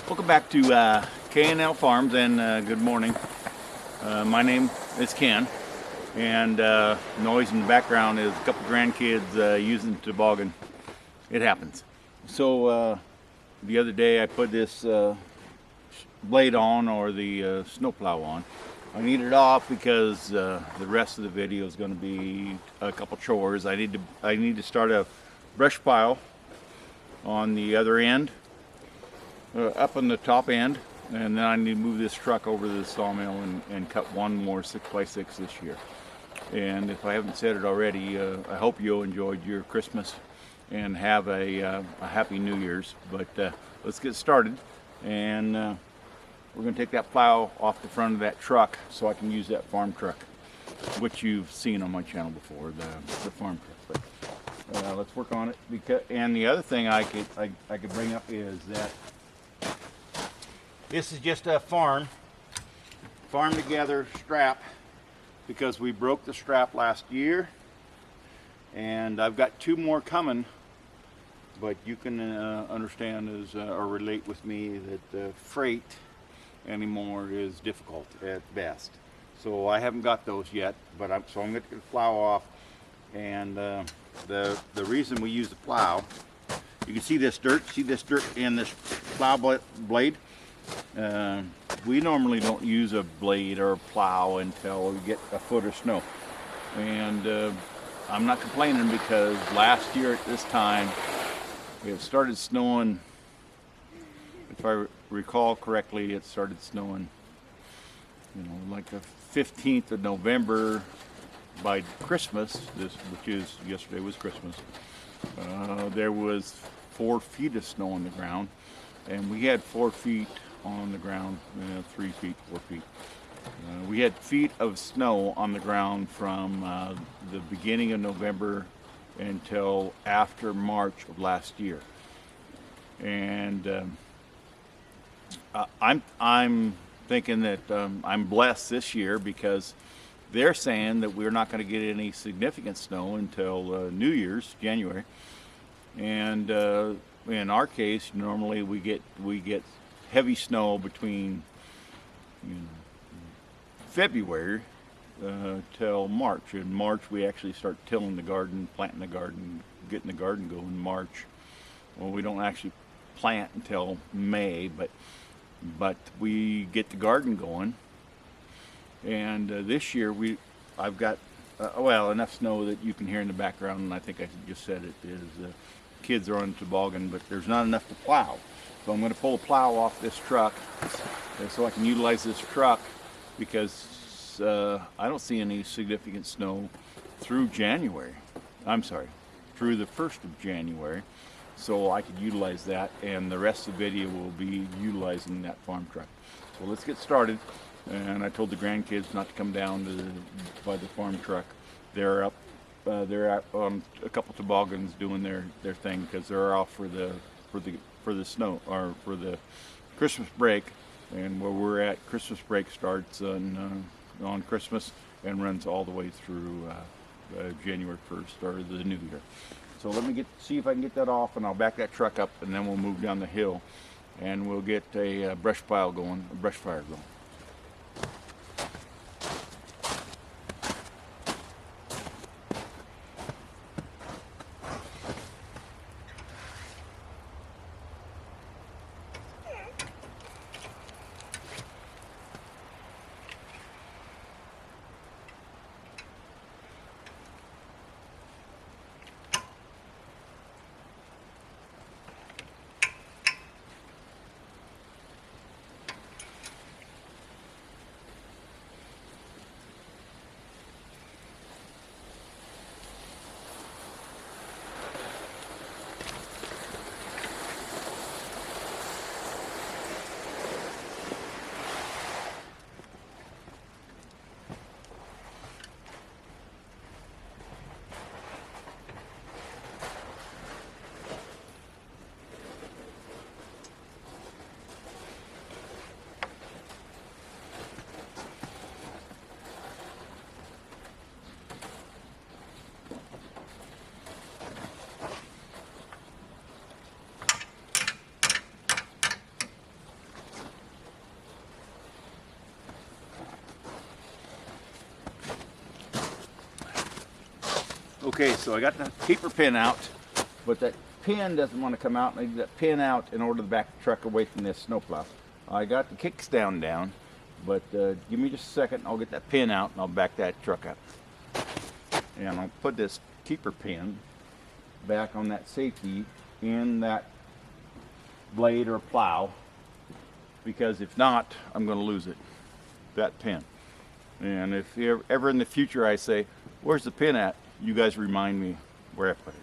Welcome back to K&L Farms, and good morning. My name is Ken, and noise in the background is a couple grandkids using the toboggan. It happens. So the other day I put this blade on, or the snowplow on. I need it off because the rest of the video is going to be a couple chores. I need to start a brush pile on the other end, up on the top end, and then I need to move this truck over to the sawmill and cut one more 6x6 this year. And if I haven't said it already, I hope you enjoyed your Christmas and have a happy New Year's. But let's get started, and we're going to take that plow off the front of that truck so I can use that farm truck, which you've seen on my channel before, the farm truck. But let's work on it. And the other thing I could bring up is that this is just a farm together strap, because we broke the strap last year, and I've got two more coming. But you can understand or relate with me that freight anymore is difficult at best. So I haven't got those yet, but I'm going to get the plow off. And the reason we use the plow, you can see this dirt in this plow blade. We normally don't use a blade or a plow until we get a foot of snow, and I'm not complaining, because last year at this time it started snowing. If I recall correctly, it started snowing, like the 15th of November. By Christmas, which is yesterday was Christmas, there was 4 feet of snow on the ground, and we had 4 feet on the ground, 3 feet, 4 feet. We had feet of snow on the ground from the beginning of November until after March of last year. And I'm thinking that I'm blessed this year, because they're saying that we're not going to get any significant snow until New Year's, January. And in our case, normally we get heavy snow between February till March. In March we actually start tilling the garden, planting the garden, getting the garden going in March. Well, we don't actually plant until May, but we get the garden going. And this year I've got enough snow that you can hear in the background, and I think I just said it, is kids are on the toboggan, but there's not enough to plow. So I'm going to pull a plow off this truck so I can utilize this truck, because I don't see any significant snow through January. I'm sorry, through the 1st of January. So I could utilize that, and the rest of the video will be utilizing that farm truck. So let's get started. And I told the grandkids not to come down by the farm truck. They're up. They're out on a couple toboggans doing their thing, because they're off for the snow, or for the Christmas break. And where we're at, Christmas break starts on Christmas and runs all the way through January 1st, or the New Year. So let me see if I can get that off, and I'll back that truck up, and then we'll move down the hill, and we'll get a brush fire going. Okay, so I got the keeper pin out, but that pin doesn't want to come out. I need that pin out in order to back the truck away from this snowplow. I got the kickstand down, but give me just a second. I'll get that pin out and I'll back that truck up. And I'll put this keeper pin back on that safety in that blade or plow, because if not, I'm going to lose it, that pin. And if ever in the future I say, where's the pin at? You guys remind me where I put it at.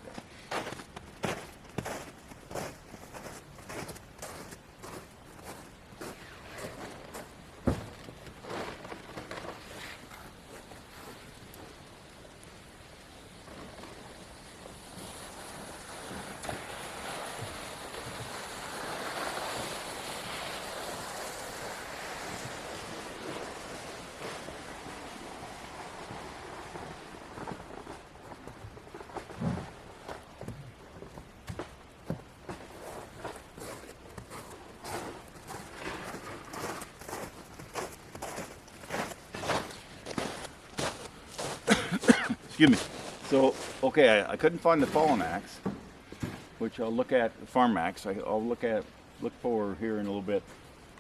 Excuse me. So, okay, I couldn't find the fallen axe, which I'll look at, the farm axe. I'll look for here in a little bit.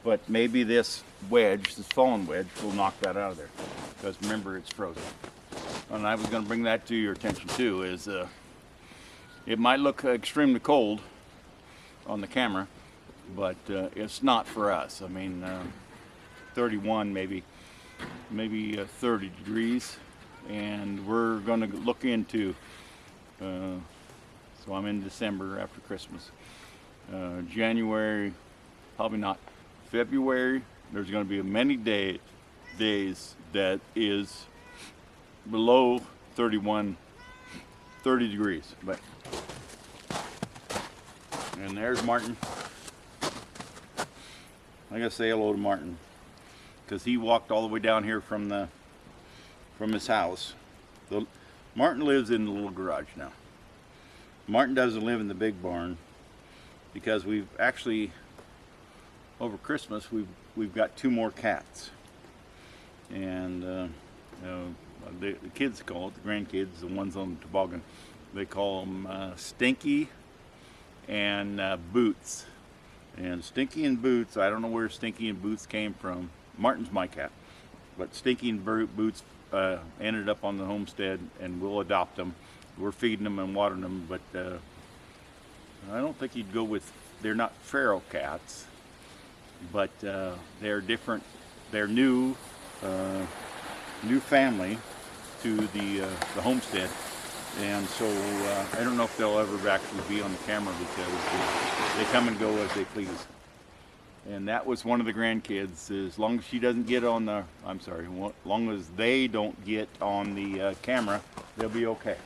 But maybe this wedge, this fallen wedge, will knock that out of there. Because remember, it's frozen. And I was going to bring that to your attention too, is it might look extremely cold on the camera, but it's not for us. I mean, 31 maybe 30 degrees. And we're going to look into, so I'm in December after Christmas, January, probably not, February, there's going to be many days that is below 30 degrees. But, and there's Martin. I gotta say hello to Martin, because he walked all the way down here from his house. Martin lives in the little garage now. Martin doesn't live in the big barn because we've actually, over Christmas, we've got 2 more cats. And the kids call it, the grandkids, the ones on the toboggan, they call them Stinky and Boots. And Stinky and Boots, I don't know where Stinky and Boots came from. Martin's my cat, but Stinky and Boots ended up on the homestead, and we'll adopt them. We're feeding them and watering them, but I don't think you'd go with, they're not feral cats, but they're different. They're new family to the homestead, and so I don't know if they'll ever actually be on the camera because they come and go as they please. And that was one of the grandkids. As long as she doesn't get on the, I'm sorry, as long as they don't get on the camera, they'll be okay.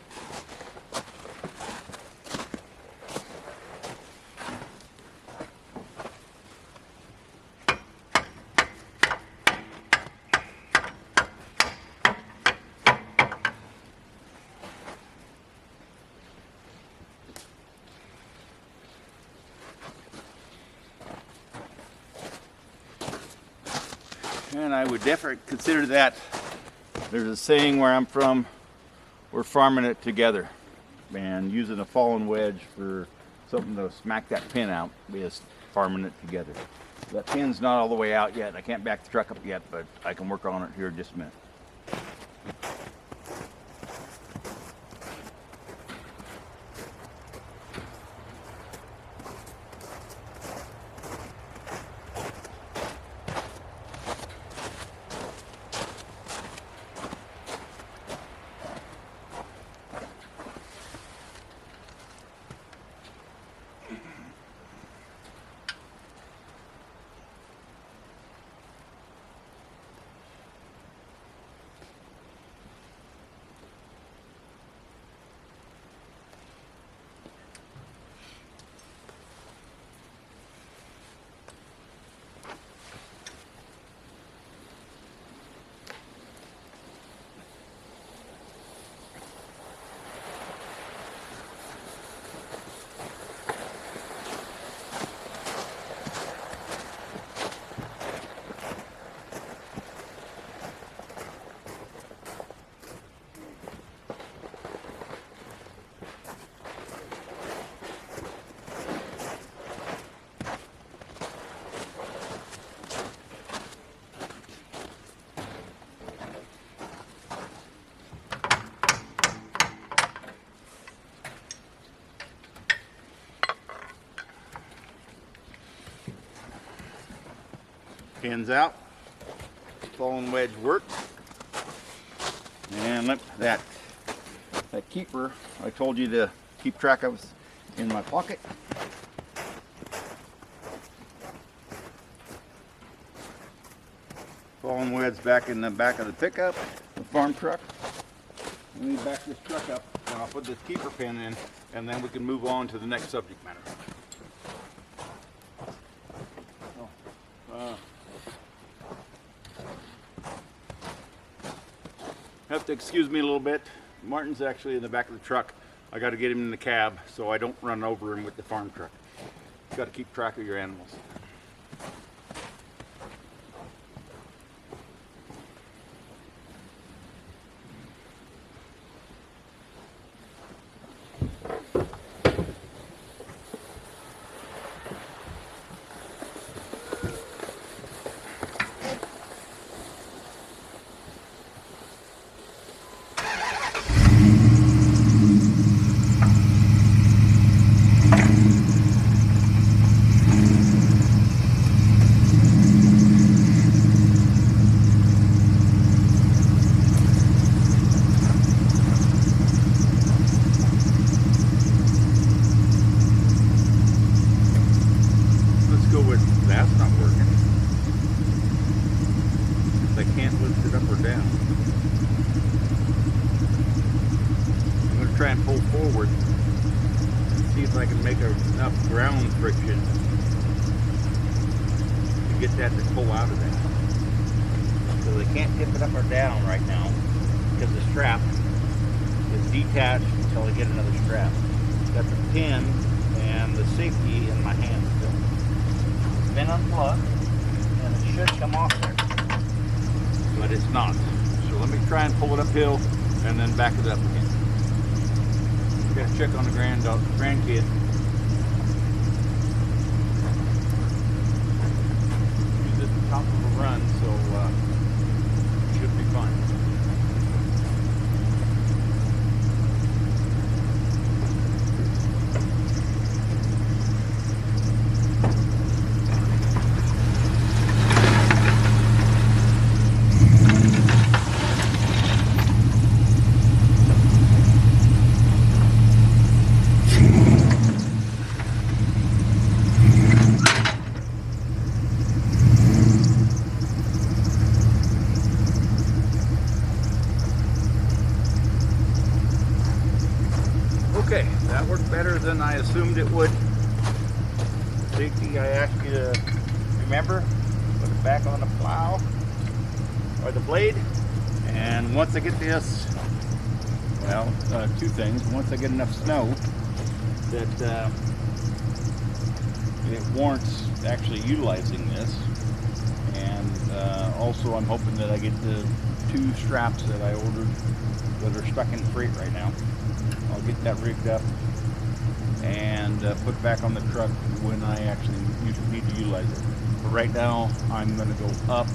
And I would definitely consider that, there's a saying where I'm from, we're farming it together. And using a fallen wedge for something to smack that pin out is farming it together. That pin's not all the way out yet. I can't back the truck up yet, but I can work on it here in just a minute. pins out. Fallen wedge works. And look, that keeper I told you to keep track of is in my pocket. Fallen wedge back in the back of the pickup, the farm truck. Let me back this truck up and I'll put this keeper pin in, and then we can move on to the next subject matter. Have to excuse me a little bit. Martin's actually in the back of the truck. I got to get him in the cab so I don't run over him with the farm truck. You got to keep track of your animals. Try and pull forward and see if I can make enough ground friction to get that to pull out of that. So they can't tip it up or down right now because the strap is detached until I get another strap. Got the pin and the safety in my hand still. Pin unplugged and it should come off there, but it's not. So let me try and pull it uphill and then back it up again. Got to check on the grandkid. He's at the top of a run, so should be fine. Okay, that worked better than I assumed it would. Safety, I asked you to remember, put it back on the plow or the blade. And once I get this, well, two things. Once I get enough snow that it warrants actually utilizing this. And also I'm hoping that I get the 2 straps that I ordered that are stuck in freight right now. I'll get that rigged up and put back on the truck when I actually need to utilize it. But right now, I'm going to go up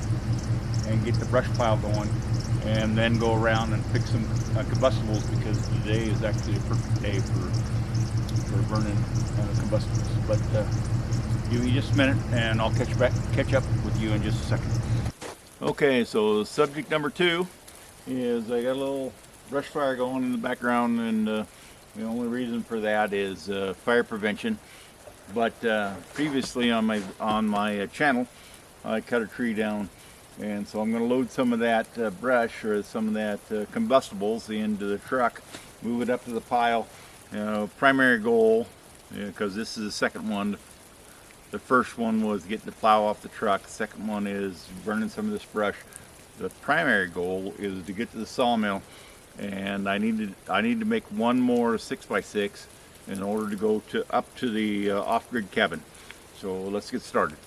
and get the brush pile going, and then go around and pick some combustibles, because today is actually a perfect day for burning combustibles. But give me just a minute, and I'll catch up with you in just a second. Okay, so subject number 2 is I got a little brush fire going in the background, and the only reason for that is fire prevention. But previously on my channel, I cut a tree down, and so I'm going to load some of that brush or some of that combustibles into the truck, move it up to the pile. Primary goal, because this is the second one. The first one was getting the plow off the truck. The second one is burning some of this brush. The primary goal is to get to the sawmill, and I need to make one more 6x6 in order to go up to the off-grid cabin. So let's get started.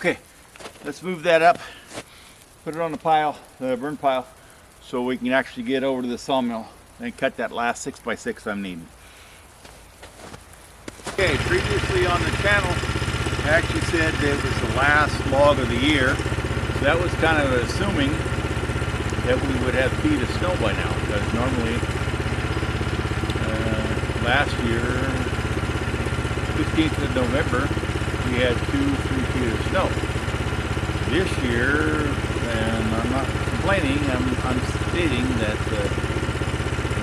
Okay, let's move that up, put it on the pile, the burn pile, so we can actually get over to the sawmill and cut that last 6x6 I'm needing. Okay, previously on the channel, I actually said that it was the last log of the year. So that was kind of assuming that we would have feet of snow by now, because normally last year, 15th of November, we had 2-3 feet of snow. This year, and I'm not complaining, I'm stating that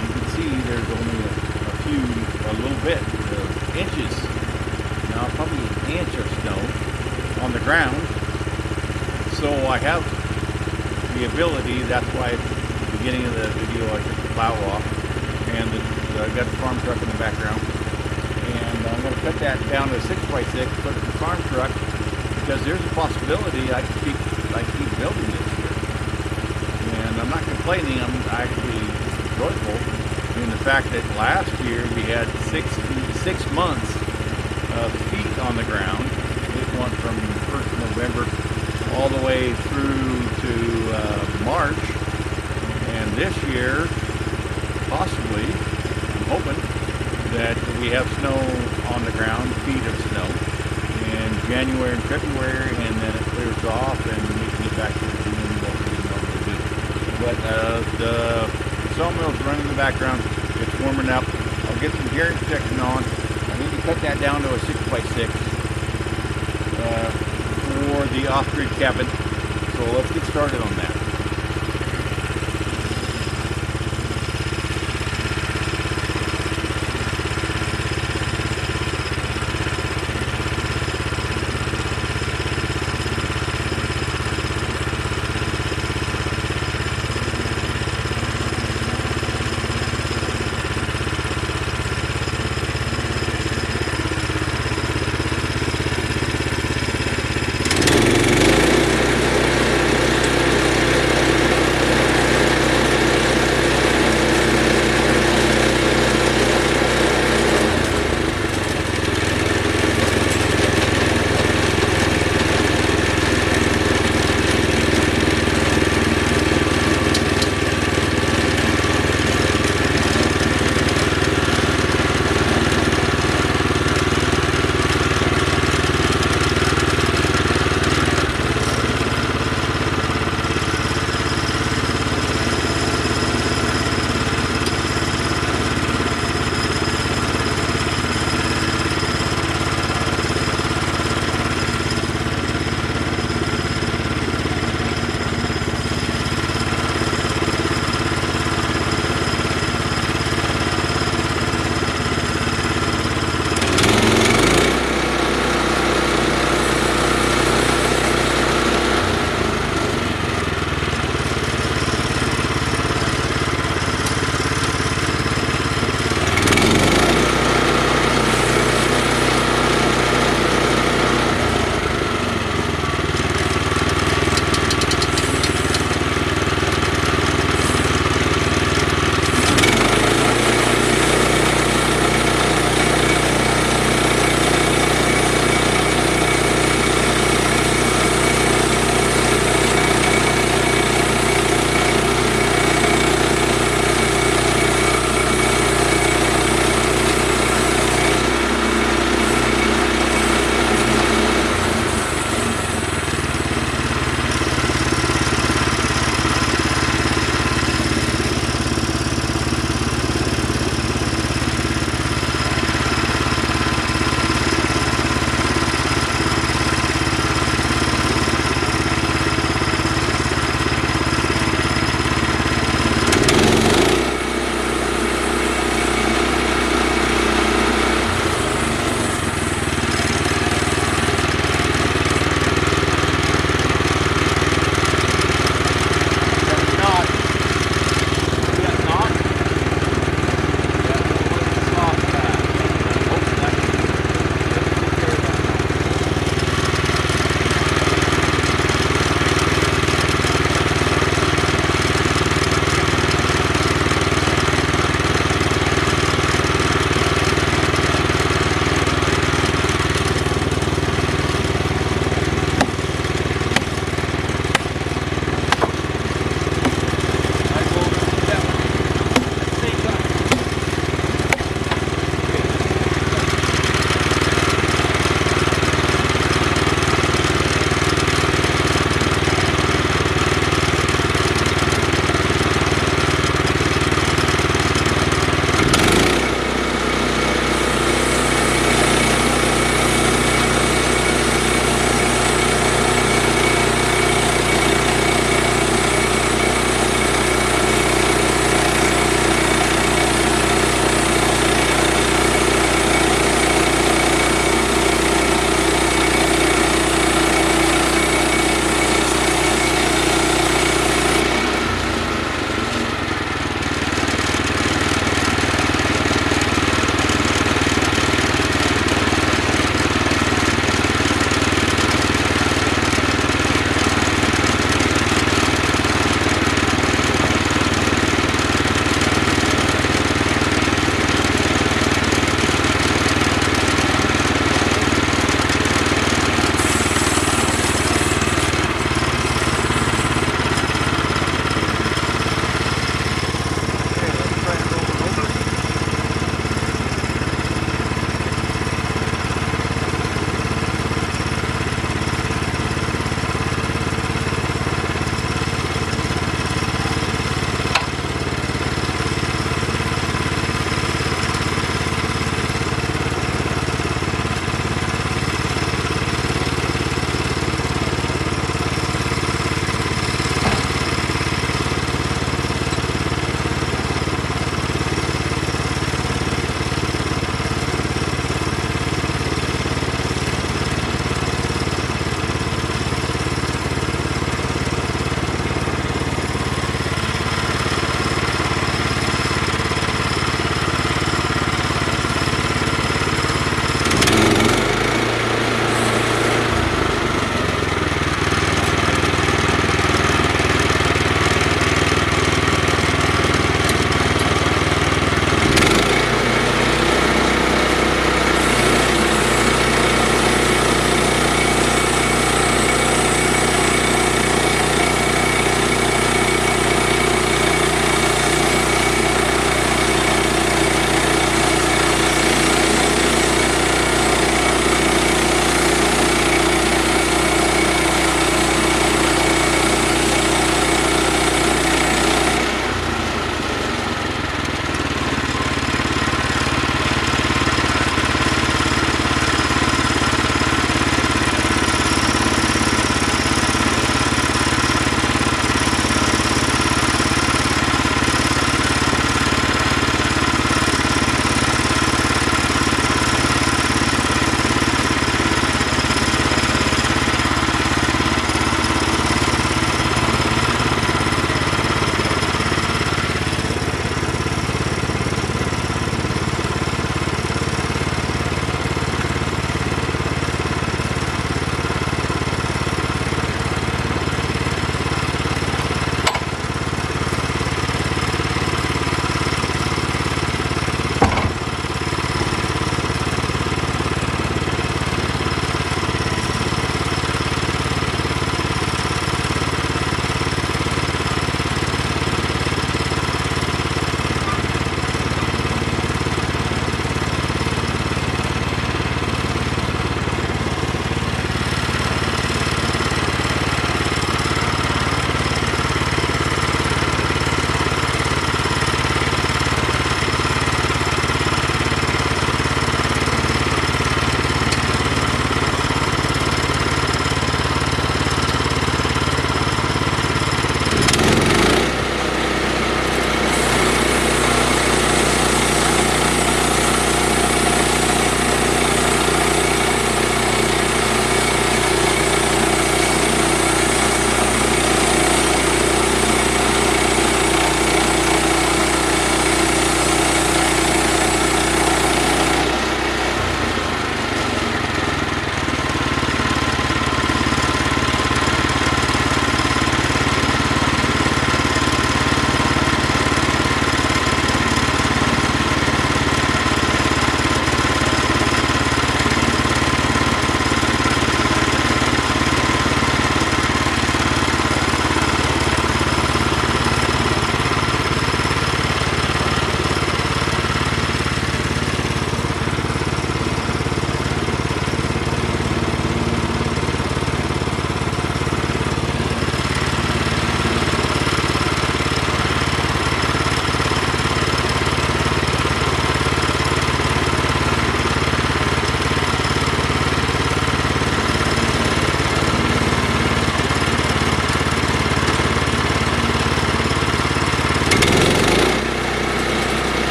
you can see there's only a little bit of inches, now probably an inch of snow on the ground. So I have the ability, that's why at the beginning of the video I took the plow off, and I've got the farm truck in the background. And I'm going to cut that down to a 6x6, put it in the farm truck, because there's a possibility I can keep building this year. And I'm not complaining, I'm actually joyful in the fact that last year we had 6 months of feet on the ground. It went from 1st of November all the way through to March. And this year, possibly, I'm hoping that we have snow on the ground, feet of snow, in January and February, and then it clears off and we can get back to doing what we normally do. But the sawmill's running in the background, it's warming up. I'll get some gear protection on. I need to cut that down to a 6x6 for the off-grid cabin. So let's get started on that.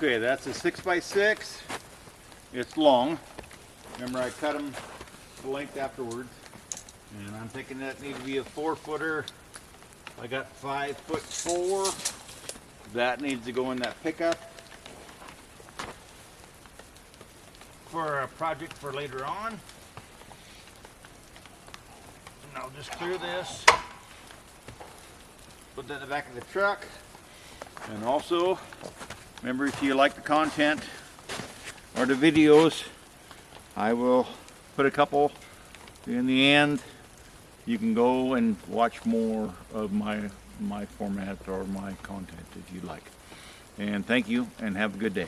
Okay, that's a 6x6. It's long. Remember, I cut them the length afterwards. And I'm thinking that needs to be a 4-footer. I got 5'4". That needs to go in that pickup for a project for later on. And I'll just clear this, put that in the back of the truck. And also, remember, if you like the content or the videos, I will put a couple in the end. You can go and watch more of my format or my content if you like. And thank you, and have a good day.